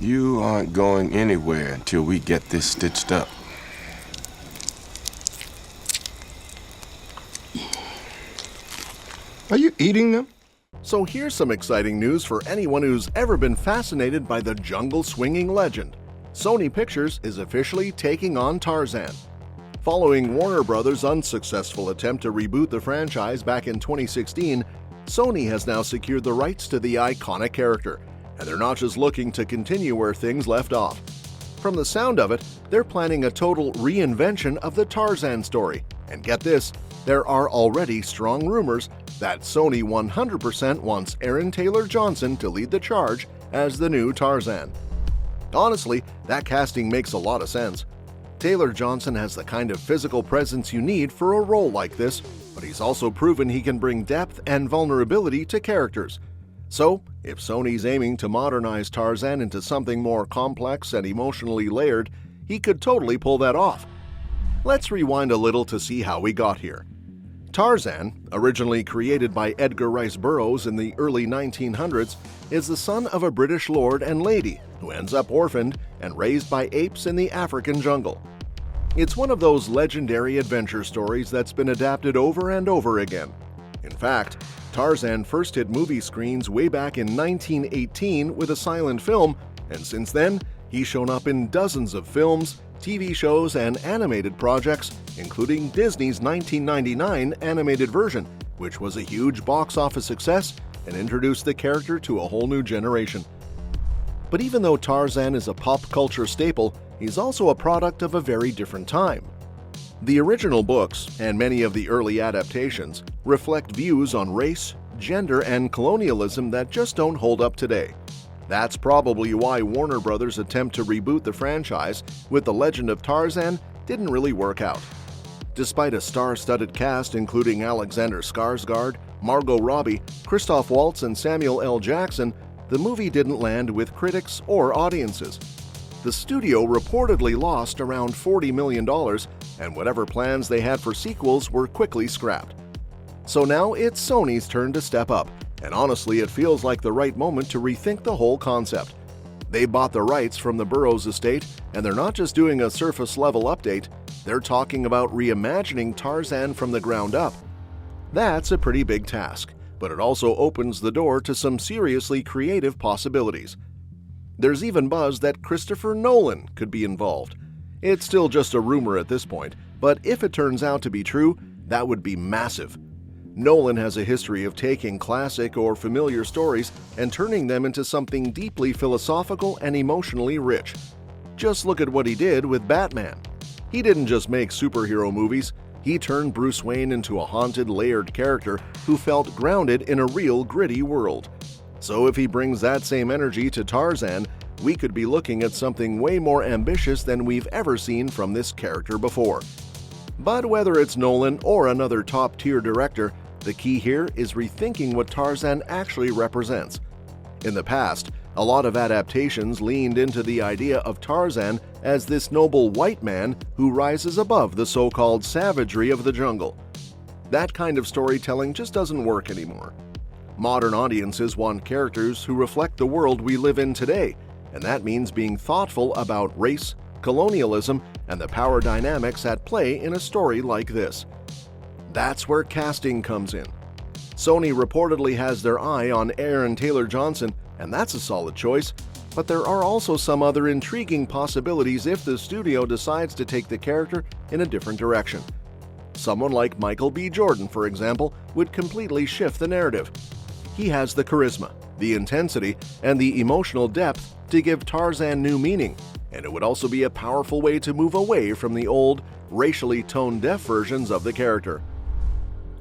You aren't going anywhere until we get this stitched up. Are you eating them? So here's some exciting news for anyone who's ever been fascinated by the jungle-swinging legend. Sony Pictures is officially taking on Tarzan. Following Warner Brothers' unsuccessful attempt to reboot the franchise back in 2016, Sony has now secured the rights to the iconic character, and they're not just looking to continue where things left off. From the sound of it, they're planning a total reinvention of the Tarzan story. And get this, there are already strong rumors that Sony 100% wants Aaron Taylor Johnson to lead the charge as the new Tarzan. Honestly, that casting makes a lot of sense. Taylor Johnson has the kind of physical presence you need for a role like this, but he's also proven he can bring depth and vulnerability to characters. So, if Sony's aiming to modernize Tarzan into something more complex and emotionally layered, he could totally pull that off. Let's rewind a little to see how we got here. Tarzan, originally created by Edgar Rice Burroughs in the early 1900s, is the son of a British lord and lady who ends up orphaned and raised by apes in the African jungle. It's one of those legendary adventure stories that's been adapted over and over again. In fact, Tarzan first hit movie screens way back in 1918 with a silent film, and since then, he's shown up in dozens of films, TV shows, and animated projects, including Disney's 1999 animated version, which was a huge box office success and introduced the character to a whole new generation. But even though Tarzan is a pop culture staple, he's also a product of a very different time. The original books, and many of the early adaptations, reflect views on race, gender, and colonialism that just don't hold up today. That's probably why Warner Brothers' attempt to reboot the franchise with The Legend of Tarzan didn't really work out. Despite a star-studded cast including Alexander Skarsgård, Margot Robbie, Christoph Waltz, and Samuel L. Jackson, the movie didn't land with critics or audiences. The studio reportedly lost around $40 million, and whatever plans they had for sequels were quickly scrapped. So now it's Sony's turn to step up, and honestly it feels like the right moment to rethink the whole concept. They bought the rights from the Burroughs estate, and they're not just doing a surface-level update, they're talking about reimagining Tarzan from the ground up. That's a pretty big task, but it also opens the door to some seriously creative possibilities. There's even buzz that Christopher Nolan could be involved. It's still just a rumor at this point, but if it turns out to be true, that would be massive. Nolan has a history of taking classic or familiar stories and turning them into something deeply philosophical and emotionally rich. Just look at what he did with Batman. He didn't just make superhero movies, he turned Bruce Wayne into a haunted, layered character who felt grounded in a real, gritty world. So if he brings that same energy to Tarzan, we could be looking at something way more ambitious than we've ever seen from this character before. But whether it's Nolan or another top-tier director, the key here is rethinking what Tarzan actually represents. In the past, a lot of adaptations leaned into the idea of Tarzan as this noble white man who rises above the so-called savagery of the jungle. That kind of storytelling just doesn't work anymore. Modern audiences want characters who reflect the world we live in today, and that means being thoughtful about race, colonialism, and the power dynamics at play in a story like this. That's where casting comes in. Sony reportedly has their eye on Aaron Taylor Johnson, and that's a solid choice, but there are also some other intriguing possibilities if the studio decides to take the character in a different direction. Someone like Michael B. Jordan, for example, would completely shift the narrative. He has the charisma, the intensity, and the emotional depth to give Tarzan new meaning, and it would also be a powerful way to move away from the old, racially tone-deaf versions of the character.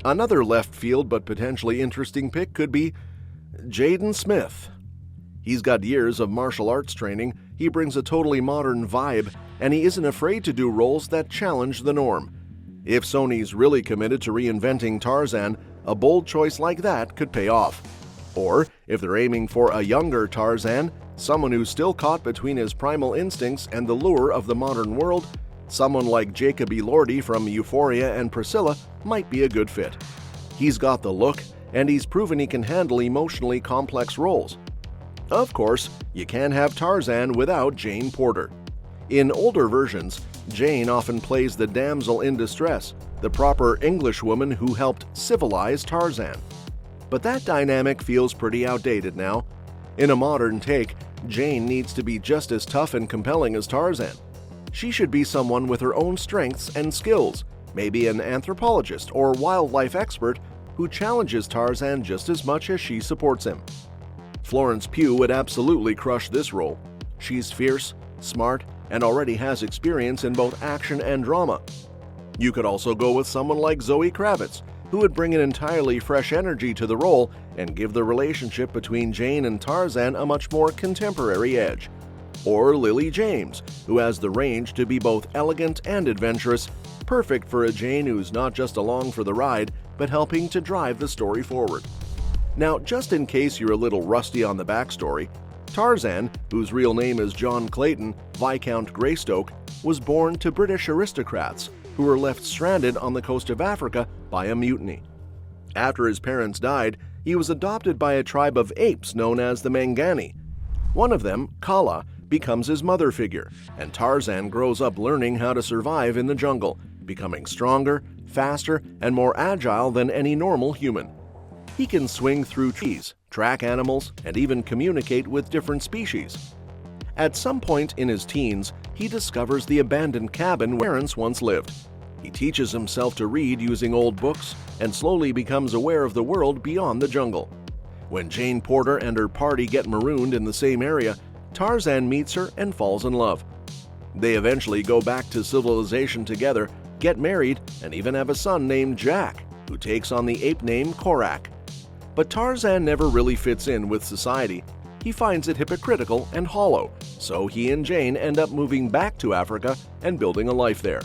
Another left-field but potentially interesting pick could be Jaden Smith. He's got years of martial arts training, he brings a totally modern vibe, and he isn't afraid to do roles that challenge the norm. If Sony's really committed to reinventing Tarzan, a bold choice like that could pay off. Or, if they're aiming for a younger Tarzan, someone who's still caught between his primal instincts and the lure of the modern world, someone like Jacob Elordi from Euphoria and Priscilla might be a good fit. He's got the look, and he's proven he can handle emotionally complex roles. Of course, you can't have Tarzan without Jane Porter. In older versions, Jane often plays the damsel in distress, the proper Englishwoman who helped civilize Tarzan. But that dynamic feels pretty outdated now. In a modern take, Jane needs to be just as tough and compelling as Tarzan. She should be someone with her own strengths and skills, maybe an anthropologist or wildlife expert who challenges Tarzan just as much as she supports him. Florence Pugh would absolutely crush this role. She's fierce, smart, and already has experience in both action and drama. You could also go with someone like Zoe Kravitz, who would bring an entirely fresh energy to the role and give the relationship between Jane and Tarzan a much more contemporary edge. Or Lily James, who has the range to be both elegant and adventurous, perfect for a Jane who's not just along for the ride, but helping to drive the story forward. Now, just in case you're a little rusty on the backstory, Tarzan, whose real name is John Clayton, Viscount Greystoke, was born to British aristocrats who were left stranded on the coast of Africa by a mutiny. After his parents died, he was adopted by a tribe of apes known as the Mangani. One of them, Kala, becomes his mother figure, and Tarzan grows up learning how to survive in the jungle, becoming stronger, faster, and more agile than any normal human. He can swing through trees, track animals, and even communicate with different species. At some point in his teens, he discovers the abandoned cabin where parents once lived. He teaches himself to read using old books and slowly becomes aware of the world beyond the jungle. When Jane Porter and her party get marooned in the same area, Tarzan meets her and falls in love. They eventually go back to civilization together, get married, and even have a son named Jack, who takes on the ape name Kerchak. But Tarzan never really fits in with society. He finds it hypocritical and hollow, so he and Jane end up moving back to Africa and building a life there.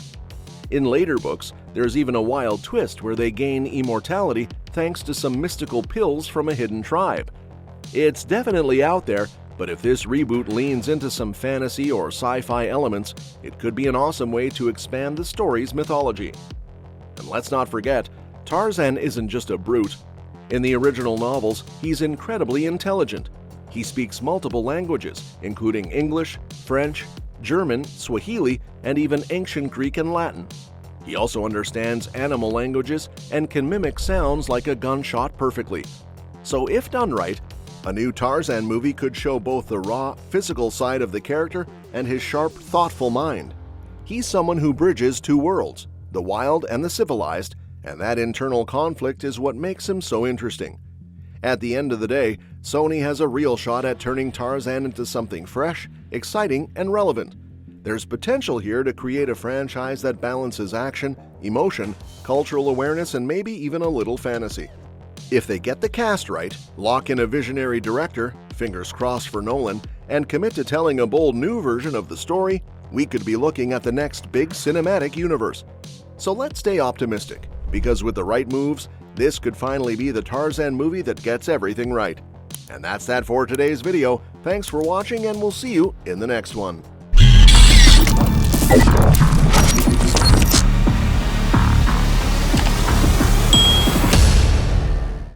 In later books, there's even a wild twist where they gain immortality thanks to some mystical pills from a hidden tribe. It's definitely out there, but if this reboot leans into some fantasy or sci-fi elements, it could be an awesome way to expand the story's mythology. And let's not forget, Tarzan isn't just a brute. In the original novels, he's incredibly intelligent. He speaks multiple languages, including English, French, German, Swahili, and even ancient Greek and Latin. He also understands animal languages and can mimic sounds like a gunshot perfectly. So if done right, a new Tarzan movie could show both the raw, physical side of the character and his sharp, thoughtful mind. He's someone who bridges two worlds, the wild and the civilized, and that internal conflict is what makes him so interesting. At the end of the day, Sony has a real shot at turning Tarzan into something fresh, exciting, and relevant. There's potential here to create a franchise that balances action, emotion, cultural awareness, and maybe even a little fantasy. If they get the cast right, lock in a visionary director, fingers crossed for Nolan, and commit to telling a bold new version of the story, we could be looking at the next big cinematic universe. So let's stay optimistic, because with the right moves, this could finally be the Tarzan movie that gets everything right. And that's that for today's video. Thanks for watching, and we'll see you in the next one.